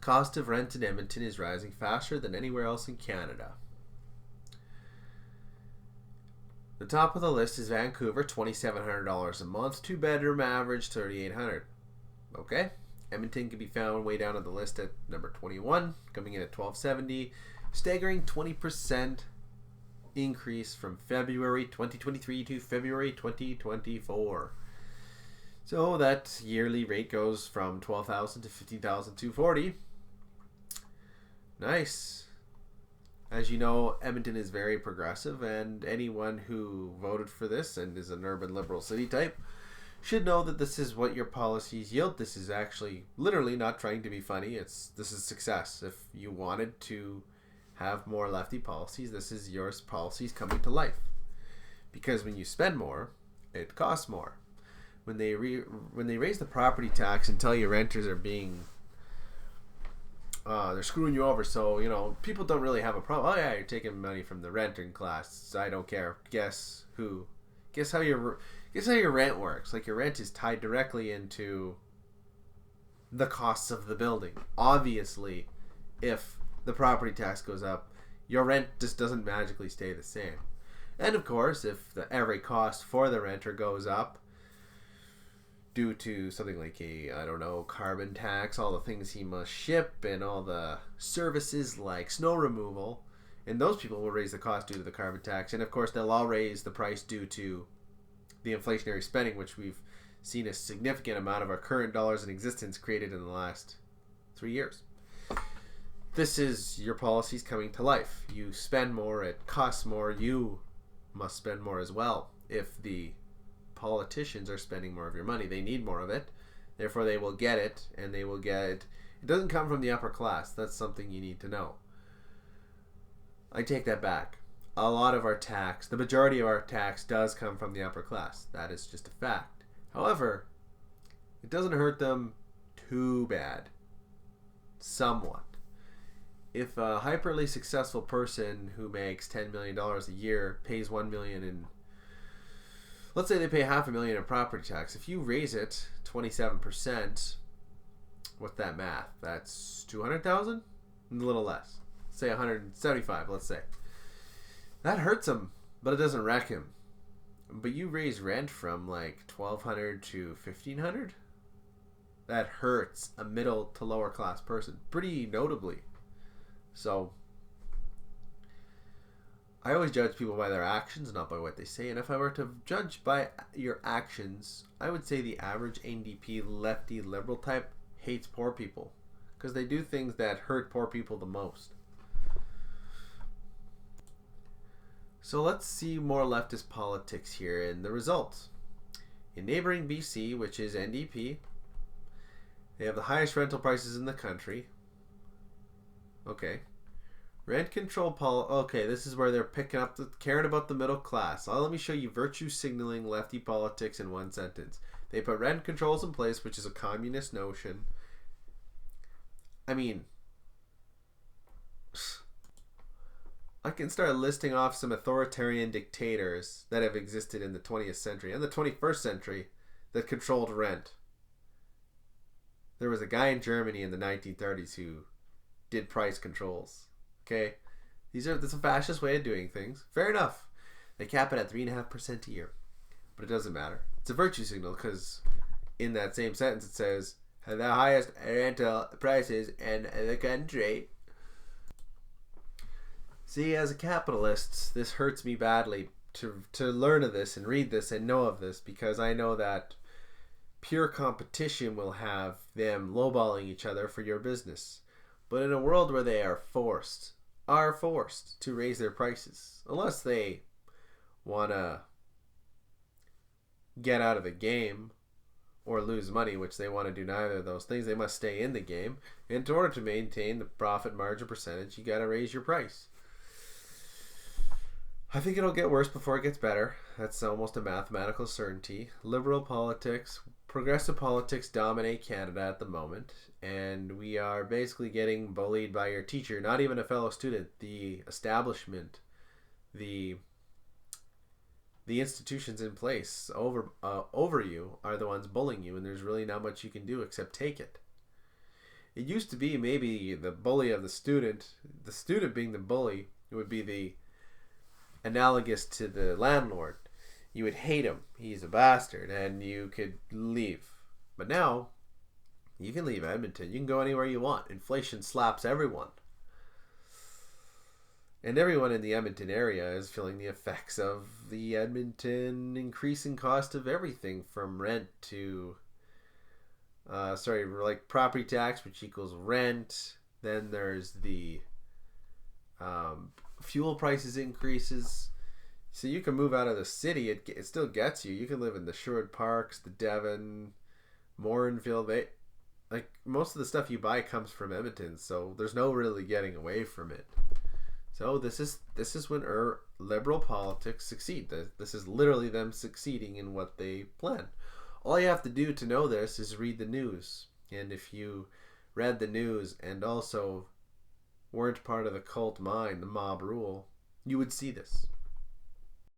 Cost of rent in Edmonton is rising faster than anywhere else in Canada. The top of the list is Vancouver, $2,700 a month. 2-bedroom average, $3,800. Okay. Edmonton can be found way down on the list at number 21, coming in at $1,270. Staggering 20% increase from February 2023 to February 2024. So that yearly rate goes from $12,000 to $15,240. Nice. As you know, Edmonton is very progressive, and anyone who voted for this and is an urban liberal city type should know that this is what your policies yield. This is actually literally not trying to be funny. This is success. If you wanted to have more lefty policies, this is your policies coming to life. Because when you spend more, it costs more. When they raise the property tax and tell you renters are being they're screwing you over, so people don't really have a problem. Oh yeah, you're taking money from the renting class. I don't care. Guess how your rent works. Like, your rent is tied directly into the costs of the building. Obviously, if the property tax goes up, your rent just doesn't magically stay the same. And of course, if every cost for the renter goes up due to something like carbon tax, all the things he must ship, and all the services like snow removal, and those people will raise the cost due to the carbon tax. And of course, they'll all raise the price due to the inflationary spending, which we've seen a significant amount of our current dollars in existence created in the last 3 years. This is your policies coming to life. You spend more, it costs more, you must spend more as well. If the politicians are spending more of your money, they need more of it, therefore they will get it, and they will get it. It doesn't come from the upper class. That's something you need to know. I take that back. A lot of our tax, the majority of our tax, does come from the upper class. That is just a fact. However, it doesn't hurt them too bad. Somewhat. If a hyperly successful person who makes $10 million a year pays $1 million in, let's say they pay $500,000 in property tax. If you raise it 27%, what's that math? That's $200,000? A little less. Say 175, let's say. That hurts him, but it doesn't wreck him. But you raise rent from like $1,200 to $1,500? That hurts a middle to lower class person pretty notably. So I always judge people by their actions, not by what they say. And if I were to judge by your actions, I would say the average NDP lefty liberal type hates poor people, because they do things that hurt poor people the most. So let's see more leftist politics here in the results. In neighboring BC, which is NDP, they have the highest rental prices in the country. Okay. Rent control okay, this is where they're picking up caring about the middle class. Let me show you virtue signaling lefty politics in one sentence. They put rent controls in place, which is a communist notion. I mean, I can start listing off some authoritarian dictators that have existed in the 20th century and the 21st century that controlled rent. There was a guy in Germany in the 1930s who did price controls. Okay, that's a fascist way of doing things. Fair enough. They cap it at 3.5% a year, but it doesn't matter. It's a virtue signal, because in that same sentence it says the highest rental prices in the country. See, as a capitalist, this hurts me badly to learn of this and read this and know of this, because I know that pure competition will have them lowballing each other for your business. But in a world where they are forced to raise their prices, unless they want to get out of the game or lose money, which they want to do neither of those things, they must stay in the game. And in order to maintain the profit margin percentage, you got to raise your price. I think it'll get worse before it gets better. That's almost a mathematical certainty. Liberal politics, progressive politics dominate Canada at the moment, and we are basically getting bullied by your teacher, not even a fellow student. The establishment, the institutions in place over you are the ones bullying you, and there's really not much you can do except take it. It used to be maybe the bully of the student being the bully, it would be the analogous to the landlord. You would hate him. He's a bastard, and you could leave. But now, you can leave Edmonton. You can go anywhere you want. Inflation slaps everyone. And everyone in the Edmonton area is feeling the effects of the Edmonton increasing cost of everything from rent to, like property tax, which equals rent. Then there's the fuel prices increases. So you can move out of the city. It still gets you. You can live in the Sherwood Parks, the Devon, Morinville. Like most of the stuff you buy comes from Edmonton, so there's no really getting away from it. So this is when liberal politics succeed. This is literally them succeeding in what they plan. All you have to do to know this is read the news. And if you read the news and also weren't part of the cult mind, the mob rule, you would see this.